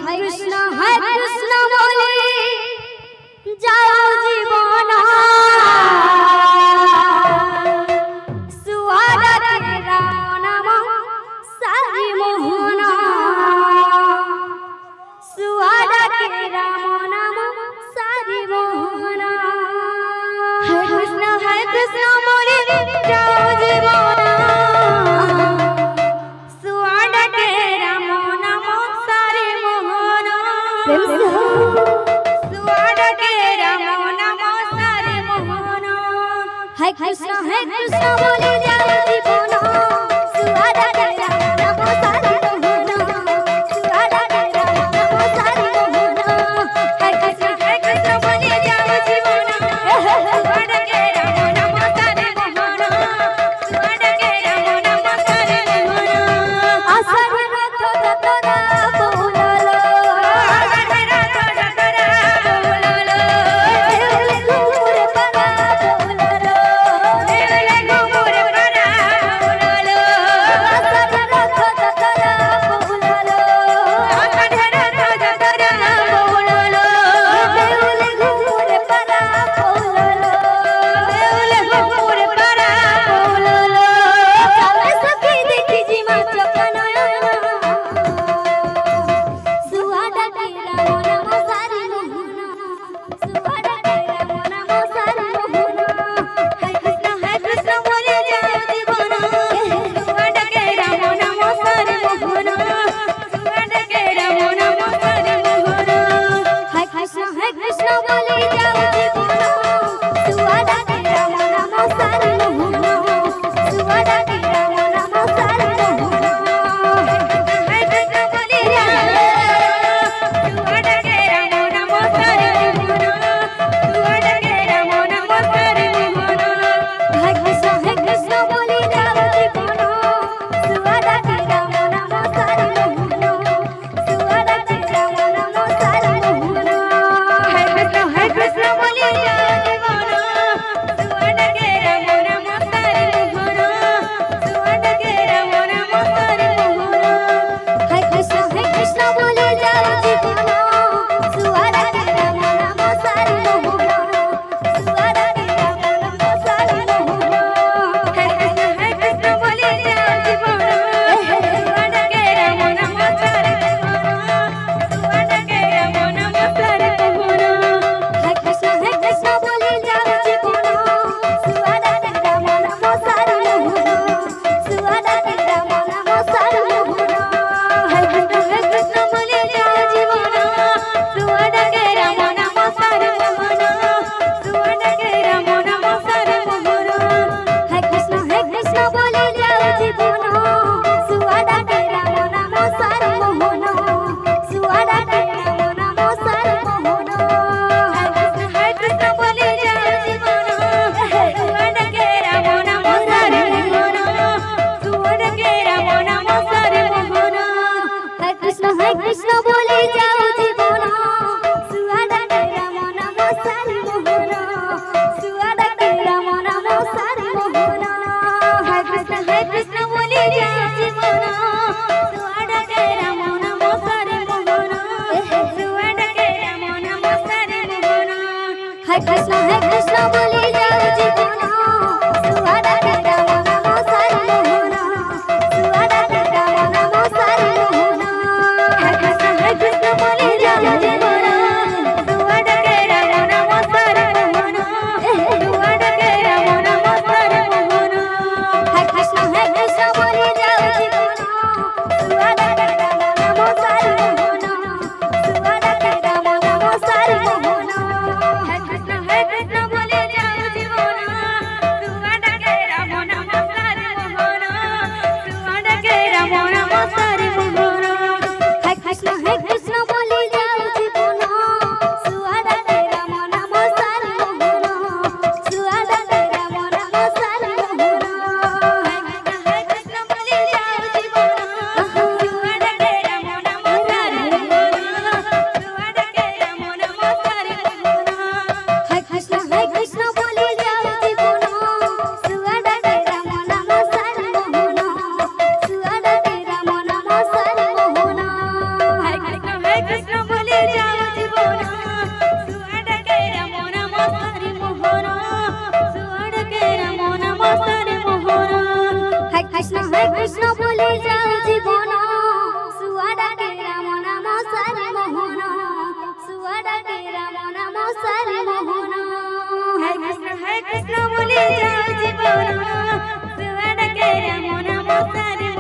কৃষ্ণ বলে যাও জীবন সুয়াদাতে রাম নাম সারি মোহন সুয়াদাতে রাম নাম সারি মোহন হরে কৃষ্ণ বলে যাও জীবন সুয়াদাতে রাম নাম সারি মোহন সুয়াদাতে রাম নাম সারি মোহন হরে কৃষ্ণ বলে যাও জীবন সুয়াদাতে রাম নাম সারি মোহন সুয়াদাতে রাম নাম সারি মোহন হরে কৃষ্ণ বলে যাও জীবন সুয়াদাতে রাম নাম সারি মোহন সুয়াদাতে রাম নাম সারি মোহন আসার রথ যতরা বললো আসার রথ যতরা বললো দেউলে ঘুরে পারা বললো দেউলে ঘুরে পারা বললো আসার রথ যতরা বললো আসার রথ যতরা বললো দেউলে ঘুরে পারা বললো দেউলে ঘুরে পারা বললো চলে সখী দেখি জিমা চকানয়ন সুয়াদাতে রাম নাম সারি মোহন সুয়াদাতে রাম নাম সারি মোহন হরে কৃষ্ণ বলে যাও জীবন সুয়াদাতে রাম নাম সারি মোহন সুয়াদাতে রাম নাম সারি মোহন হরে কৃষ্ণ বলে যাও জীবন সুয়াদাতে রাম নাম সারি মোহন সুয়াদাতে রাম নাম সারি মোহন হরে কৃষ্ণ বলে যাও সুয়াদাতে রাম নাম সারি মোহন সুয়াদাতে রাম নাম সারি মোহন হরে কৃষ্ণ বলে যাও জীবন সুয়াদাতে রাম নাম সারি মোহন সুয়াদাতে রাম নাম সারি মোহন হরে কৃষ্ণ বলে যাও জীবন সুয়াদাতে রাম নাম সারি মোহন সুয়াদাতে রাম নাম সারি মোহন হরে কৃষ্ণ বলে যাও জীবন সুয়াদাতে রাম নাম সারি মোহন সুয়াদাতে রাম নাম সারি মোহন হরে কৃষ্ণ বলে যাও জীবন সুয়াদাতে রাম নাম সারি মোহন সুয়াদাতে রাম নাম সারি মোহন হরে কৃষ্ণ বলে যাও জীবন সুয়াদাতে রাম নাম সারি মোহন সুয়াদাতে রাম নাম সারি মোহন হরে কৃষ্ণ বলে যাও জীবন সুয়াদাতে রাম নাম সারি মোহন সুয়াদাতে রাম নাম সারি মোহন হরে কৃষ্ণ বলে যাও জীবন সুয়াদাতে রাম নাম সারি মোহন সুয়াদাতে রাম নাম সারি মোহন হরে কৃষ্ণ বলে যাও জীবন সুয়াদাতে রাম নাম সারি মোহন সুয়াদাতে রাম নাম সারি মোহন হরে কৃষ্ণ বলে যাও জীবন সুয়াদাতে রাম নাম সারি মোহন সুয়াদাতে রাম নাম সারি মোহন হরে কৃষ্ণ বলে যাও জীবন সুয়াদাতে রাম নাম সারি মোহন সুয়াদাতে রাম নাম সারি মোহন হরে কৃষ্ণ বলে যাও জীবন সুয়াদাতে রাম নাম সারি মোহন সুয়াদাতে রাম নাম সারি মোহন হরে কৃষ্ণ বলে যাও কৃষ্ণ বলে যাও জীবন শুয়া ডাকে রাম নাম সারি মোহন শুয়া ডাকে রাম নাম সারি মোহন হরে কৃষ্ণ বলে যাও জীবন শুয়া ডাকে রাম নাম সারি মোহন শুয়া ডাকে রাম নাম সারি মোহন হরে কৃষ্ণ বলে যাও জীবন শুয়া ডাকে রাম নাম সারি